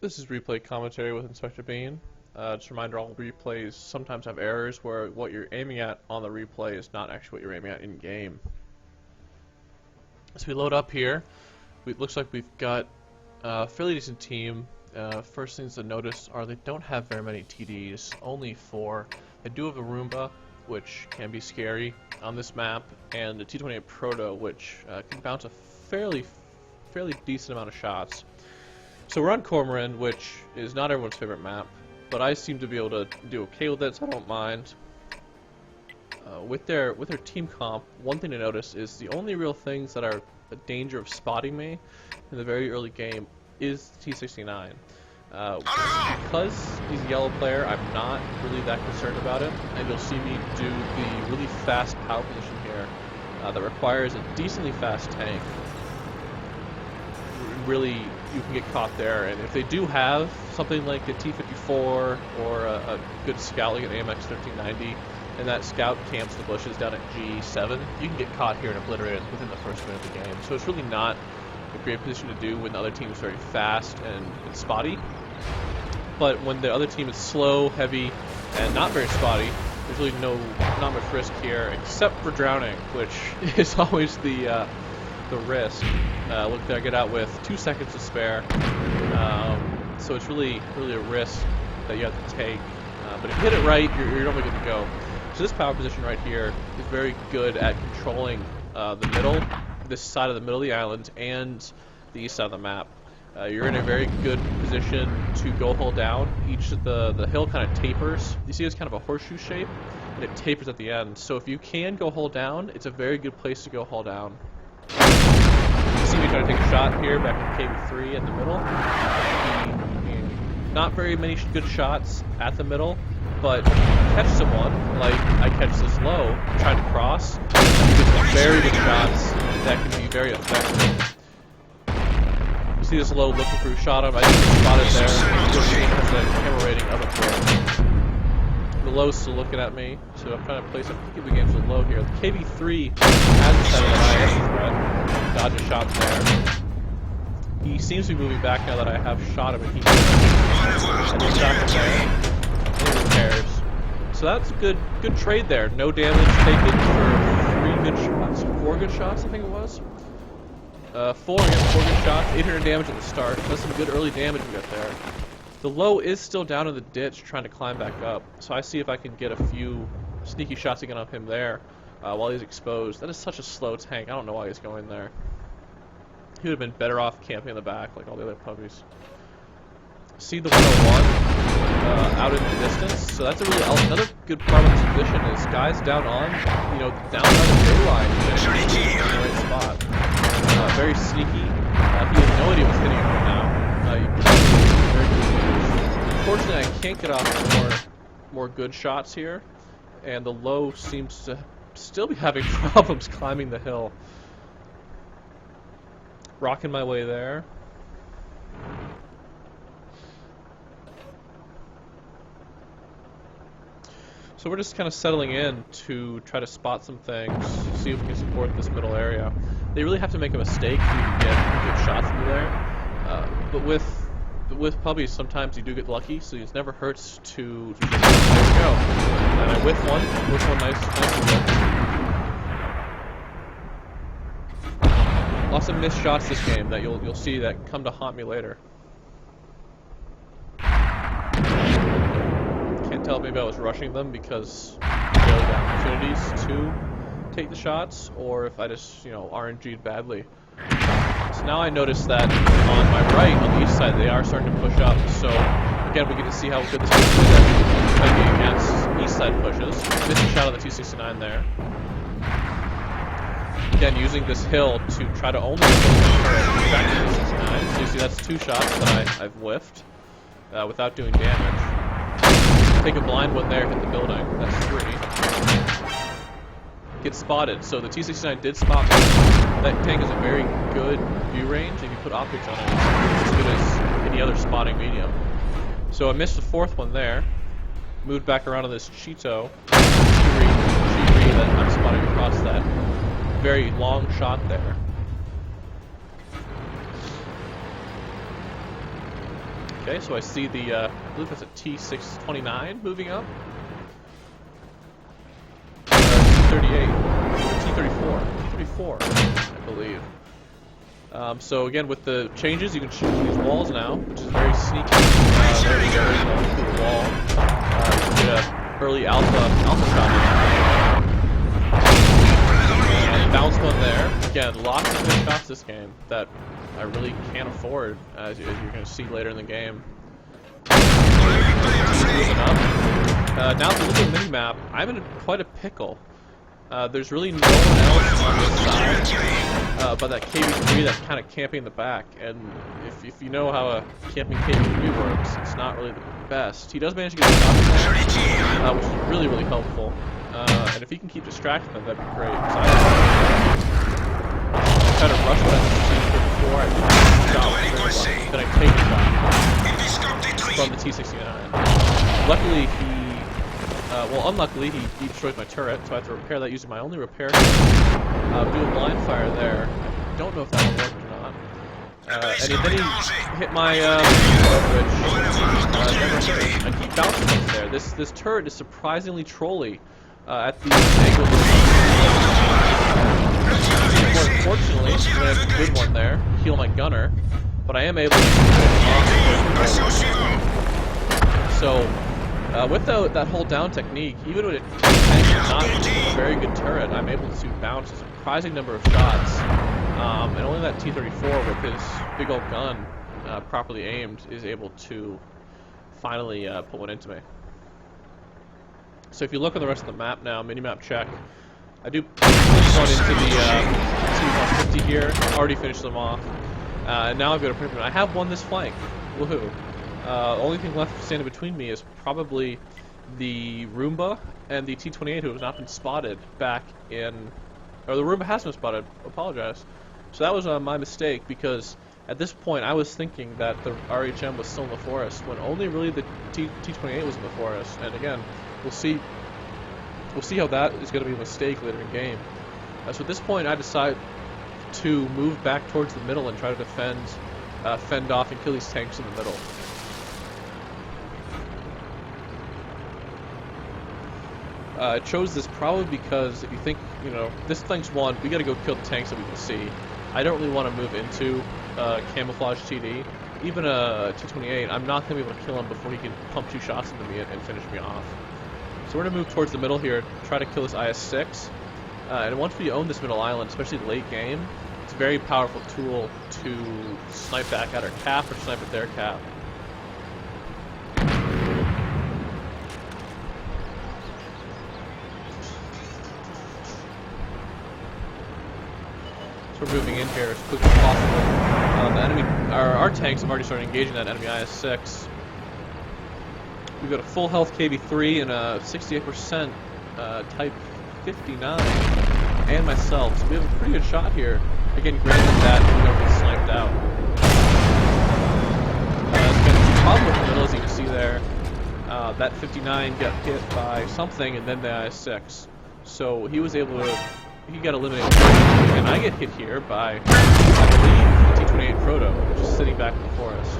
This is replay commentary with Inspector Bean. Just a reminder, all replays sometimes have errors where what you're aiming at on the replay is not actually what you're aiming at in game. So we load up here. It looks like we've got a fairly decent team. First things to notice are they don't have very many TDs, only 4. They do have a Roomba, which can be scary on this map, and the T-28 Proto, which can bounce a fairly decent amount of shots. So we're on Cormoran, which is not everyone's favorite map, but I seem to be able to do okay with it, so I don't mind. With their team comp, one thing to notice is the only real things that are a danger of spotting me in the very early game is the T-69. Because he's a yellow player, I'm not really that concerned about it, and you'll see me do the really fast power position here that requires a decently fast tank. Really, you can get caught there, and if they do have something like a T-54 or a good scout like an AMX 1390, and that scout camps the bushes down at G7, you can get caught here and obliterated within the first minute of the game. So it's really not a great position to do when the other team is very fast and spotty. But when the other team is slow, heavy, and not very spotty, there's really not much risk here, except for drowning, which is always the risk. Look there, I get out with 2 seconds to spare. So it's really a risk that you have to take. But if you hit it right, you're normally good to go. So this power position right here is very good at controlling the middle, this side of the middle of the island, and the east side of the map. You're in a very good position to go hull down. Each of the hill kind of tapers. You see it's kind of a horseshoe shape, and it tapers at the end. So if you can go hull down, it's a very good place to go hull down. You see me trying to take a shot here back to KV3 at the middle. Not very many good shots at the middle, but catch someone, like I catch this low, trying to cross, you get some very good shots that can be very effective. You see this low looking through, shot him, I think he spotted there, just has a camera rating of a 4. The low's still looking at me, so I'm trying to play some peek games with low here. The KV3 has a 7 IS threat, dodge a shot there. He seems to be moving back now that I have shot him, and he shot him there, and he repairs. So that's a good trade there. No damage taken for 3 good shots, 4 good shots I think it was. 4 good shots, 800 damage at the start. That's some good early damage we got there. The low is still down in the ditch trying to climb back up, so I see if I can get a few sneaky shots again on him there while he's exposed. That is such a slow tank, I don't know why he's going there. He would have been better off camping in the back like all the other puppies. See the 101 out in the distance, so that's a really another good part of this position is guys down on, down by the day line, in the right spot. Very sneaky. He has no idea what's hitting him right now. Very good. Unfortunately, I can't get off more good shots here, and the low seems to still be having problems climbing the hill. Rocking my way there. So we're just kind of settling in to try to spot some things, see if we can support this middle area. They really have to make a mistake to get good shots through there. But with puppies, sometimes you do get lucky, so it never hurts to there we go. And I whiff one nice. Lots of missed shots this game that you'll see that come to haunt me later. Can't tell if maybe I was rushing them because I barely got opportunities to take the shots, or if I just RNG'd badly. So now I notice that on my right, on the east side, they are starting to push up. So again, we get to see how good this position is fighting against east side pushes. Missed a shot on the T-69 there. Again, using this hill to try to only back to the 69. So you see that's 2 shots that I've whiffed without doing damage. Take a blind one there, hit the building. That's 3. Get spotted. So the T-69 did spot me. That tank has a very good view range. If you put optics on it, it's as good as any other spotting medium. So I missed the 4th one there. Moved back around on this Cheeto. Cheeto that I'm spotting across that. Very long shot there. Okay, so I see the, I believe that's a T629 moving up. T38, T34, I believe. So again, with the changes, you can shoot these walls now, which is very sneaky. There you go, going through the wall. You can get an early alpha shot. Bounce one there. Again, lots of good shots this game that I really can't afford, as you're going to see later in the game. Now, if you look at the mini-map, I'm in quite a pickle. There's really no one else on this side but that KB3 that's kind of camping in the back. And if you know how a camping KB3 works, it's not really the best. He does manage to get a shot in there, which is really, really helpful. And if he can keep distracting them, that'd be great. So I try to rush that before I shot, then I take a shot from the T69. Luckily, well, unluckily, he destroyed my turret, so I have to repair that using my only repair kit. Do a blind fire there. I don't know if that will work or not. And then he hit my bridge. I keep bouncing up there. This turret is surprisingly trolly at these angles. Unfortunately, I have a good one there. Heal my gunner, but I am able to so. With that hold down technique, even when it not a very good turret, I'm able to bounce a surprising number of shots. And only that T-34 with his big old gun properly aimed is able to finally put one into me. So if you look at the rest of the map now, mini-map check, I do push one into the FCM 50 here, already finished them off. And now I've got a predicament. I have won this flank. Woohoo. Only thing left standing between me is probably the Roomba and the T-28 who has not been spotted back in... Or the Roomba has been spotted, apologize. So that was my mistake, because at this point I was thinking that the RHM was still in the forest, when only really the T-28 was in the forest. And again, we'll see how that is going to be a mistake later in game. So at this point I decide to move back towards the middle and try to fend off and kill these tanks in the middle. I chose this probably because if you think, this flank's won, we gotta go kill the tanks that we can see. I don't really want to move into camouflage TD. Even a T-28, I'm not gonna be able to kill him before he can pump 2 shots into me and finish me off. So we're gonna move towards the middle here, try to kill this IS-6. And once we own this middle island, especially late game, it's a very powerful tool to snipe back at our cap or snipe at their cap. We're moving in here as quick as possible. The enemy, our tanks have already started engaging that enemy IS-6. We've got a full health KB3 and a 68% Type 59, and myself. So we have a pretty good shot here. Again, granted that we don't get sniped out. The problem with the middle, as you can see there, that 59 got hit by something, and then the IS-6. So he was able to. He got eliminated, and I get hit here by, I believe, the T-28 Proto, just sitting back in the forest.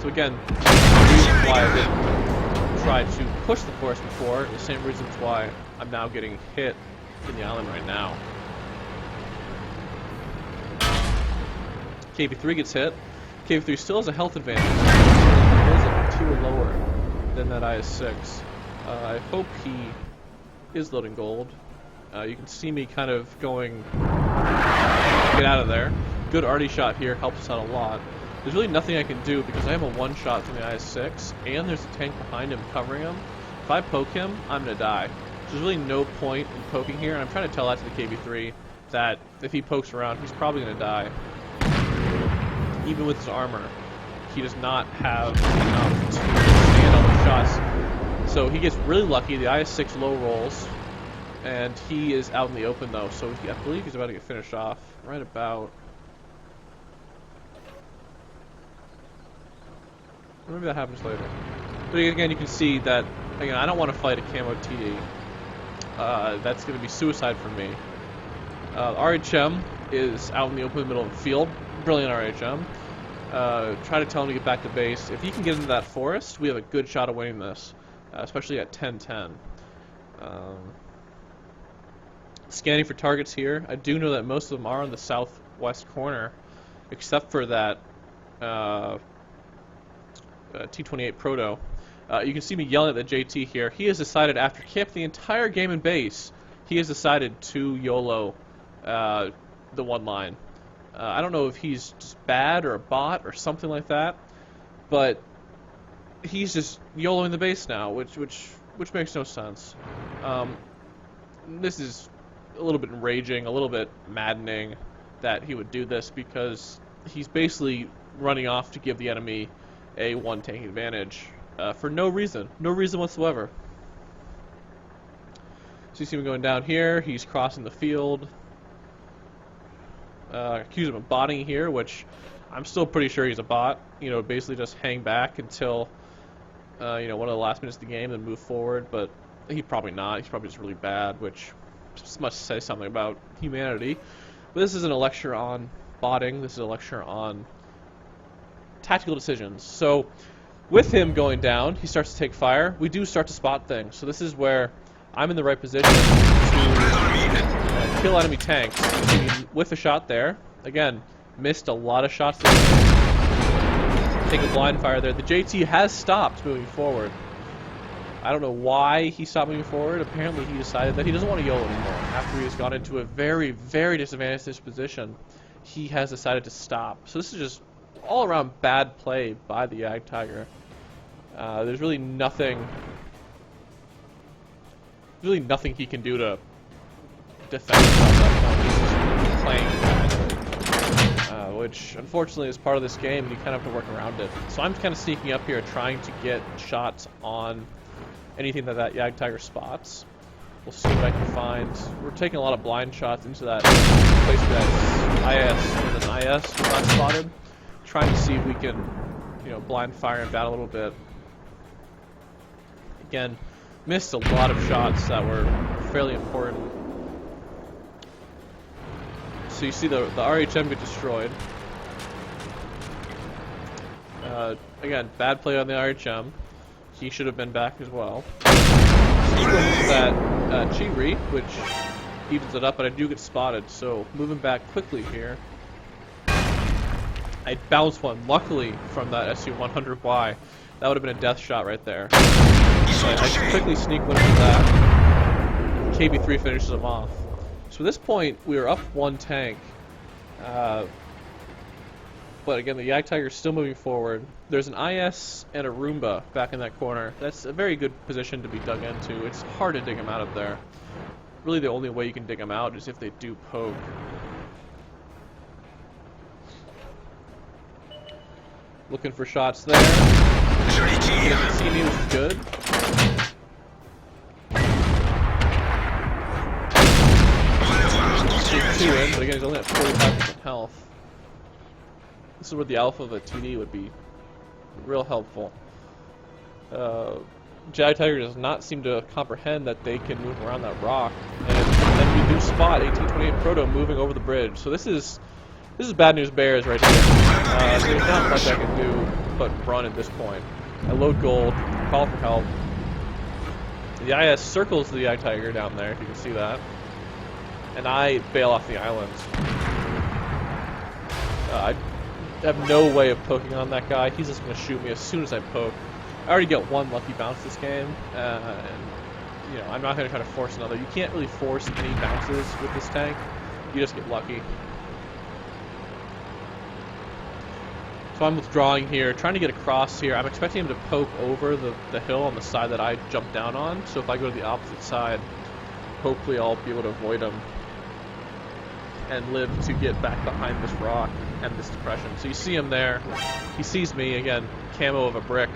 So again, the reasons why I didn't try to push the forest before, the same reasons why I'm now getting hit in the island right now. KB3 gets hit. KB3 still has a health advantage. It is a tier lower than that IS-6. I hope he is loading gold. You can see me kind of going, get out of there. Good arty shot here, helps us out a lot. There's really nothing I can do because I have a one-shot from the IS-6, and there's a tank behind him covering him. If I poke him, I'm going to die. There's really no point in poking here, and I'm trying to tell that to the KB3 that if he pokes around, he's probably going to die. Even with his armor, he does not have enough to stand all the shots. So he gets really lucky. The IS-6 low rolls. And he is out in the open though, so I believe he's about to get finished off right about. Maybe that happens later. But again, you can see that, again, I don't want to fight a camo TD. That's going to be suicide for me. RHM is out in the open middle of the field. Brilliant RHM. Try to tell him to get back to base. If he can get into that forest, we have a good shot of winning this, especially at 10-10. Scanning for targets here. I do know that most of them are on the southwest corner, except for that T-28 Proto. You can see me yelling at the JT here. He has decided, after camping the entire game in base, he has decided to YOLO the one line. I don't know if he's just bad or a bot or something like that, but he's just YOLOing the base now, which makes no sense. This is a little bit enraging, a little bit maddening that he would do this, because he's basically running off to give the enemy a one-tank advantage for no reason whatsoever. So you see him going down here, he's crossing the field. Accuse him of botting here, which I'm still pretty sure he's a bot. You know, basically just hang back until you know, one of the last minutes of the game, then move forward. But he's probably not. He's probably just really bad, which must say something about humanity. But this isn't a lecture on botting. This is a lecture on tactical decisions. So with him going down, he starts to take fire. We do start to spot things. So this is where I'm in the right position to kill enemy tanks. With a shot there. Again, missed a lot of shots this game. Take a blind fire there. The JT has stopped moving forward. I don't know why he stopped moving forward. Apparently he decided that he doesn't want to YOLO anymore. After he has gone into a very, very disadvantaged position, he has decided to stop. So this is just all around bad play by the Yag Tiger. There's really nothing he can do to defend himself at that point. He's just playing badly, which unfortunately is part of this game, and you kind of have to work around it. So I'm kind of sneaking up here, trying to get shots on anything that Yag Tiger spots. We'll see what I can find. We're taking a lot of blind shots into that place that's IS, with an IS was not spotted. Trying to see if we can, you know, blind fire and bat a little bit. Again, missed a lot of shots that were fairly important. So you see the RHM get destroyed. Again, bad play on the RHM. He should have been back as well. Equal with that Chi-Ri, which evens it up, but I do get spotted, so moving back quickly here. I bounced one, luckily, from that SU-100Y. That would have been a death shot right there. But I quickly sneak one into that. KB3 finishes him off. So at this point, we are up one tank. But again, the Yag Tiger is still moving forward. There's an IS and a Roomba back in that corner. That's a very good position to be dug into. It's hard to dig them out of there. Really, the only way you can dig them out is if they do poke. Looking for shots there. He doesn't see me, which is good. He's 2 in, but again, he's only at 45% health. This is where the alpha of a TD would be real helpful. Jag Tiger does not seem to comprehend that they can move around that rock, and then we do spot 1828 Proto moving over the bridge. So this is bad news bears right here. There's not much I can do but run at this point. I load gold, call for help. The IS circles the Yag Tiger down there, if you can see that, and I bail off the island. I have no way of poking on that guy. He's just going to shoot me as soon as I poke. I already get one lucky bounce this game, and you know, I'm not going to try to force another. You can't really force any bounces with this tank. You just get lucky. So I'm withdrawing here, trying to get across here. I'm expecting him to poke over the hill on the side that I jumped down on. So if I go to the opposite side, hopefully I'll be able to avoid him and live to get back behind this rock and this depression. So you see him there. He sees me, again, camo of a brick.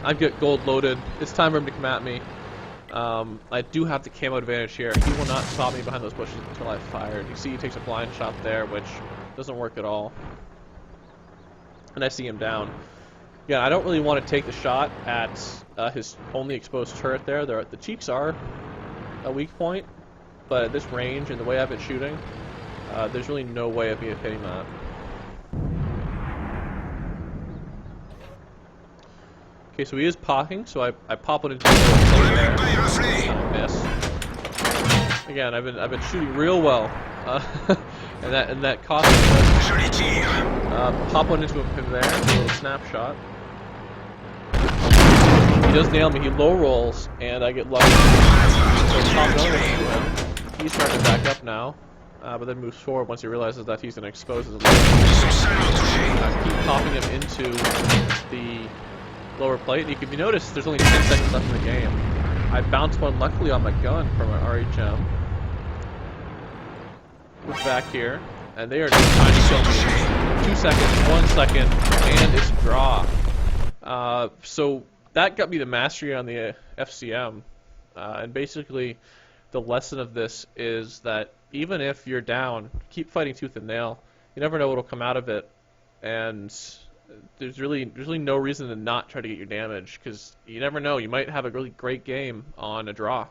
I've got gold loaded. It's time for him to come at me. I do have the camo advantage here. He will not stop me behind those bushes until I've fired. You see he takes a blind shot there, which doesn't work at all. And I see him down. Again, I don't really want to take the shot at his only exposed turret there. The cheeks are a weak point, but at this range and the way I've been shooting, There's really no way of me hitting that. Okay, so he is popping, so I pop it into the plate there. Miss. Again, I've been shooting real well, and that cost me. Pop one into him there, a little snapshot. He does nail me. He low rolls, and I get lucky. So pop another one into him. He's starting to back up now, but then moves forward once he realizes that he's going to expose his leg. Keep popping him into the lower plate. If you notice, there's only 10 seconds left in the game. I bounced one luckily on my gun from an RHM. Move back here, and they are just trying to kill me. 2 seconds, 1 second, and it's draw. So that got me the mastery on the FCM. And basically, the lesson of this is that even if you're down, keep fighting tooth and nail. You never know what'll come out of it, and there's really no reason to not try to get your damage, because you never know. You might have a really great game on a draw.